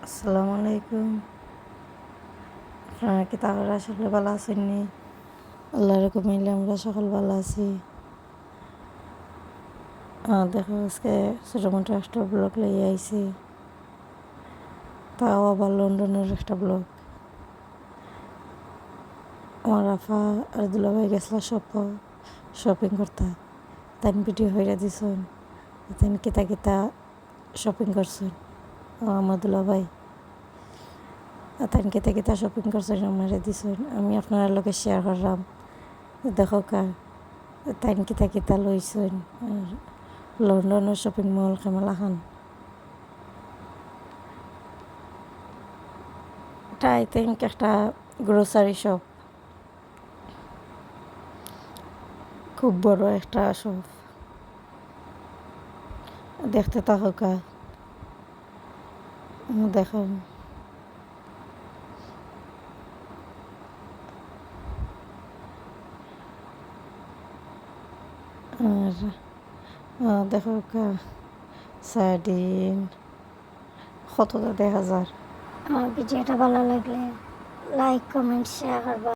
আসসালামু আলাইকুম। আপনারা কি তাহলে আসলে ভালো আছেননি? আল্লাহর হুকুমে আমরা সকল ভালো আছি। দেখো আজকে ছোটো মোটো একটা ব্লগ লইয়ে আইছি, তাও আবার লন্ডনের একটা ব্লগ। আমার আফা আর দুলাভাই গেছিল শপিং করতে, তাই ভিডিও হইয়া দিছেন তাই কিতা কিতা শপিং করছেন। আমার দুলাভাই তাই কিতা কিতা শপিং করছেন আমারে দিছেন, আমি আপনার লোকে শেয়ার করলাম। দেখো কা তাই কিতা কিতা লইছেন। আর লন্ডনের শপিং মল কেমলা খান, এটা আই থিঙ্ক একটা গ্রোসারি শপ, খুব বড় একটা শপ। দেখতে থাকা দেখুন। আর দেখো সার্ডিন কতটা দেখা যায়। আমার ভিডিওটা ভালো লাগলে লাইক কমেন্ট শেয়ার করবা।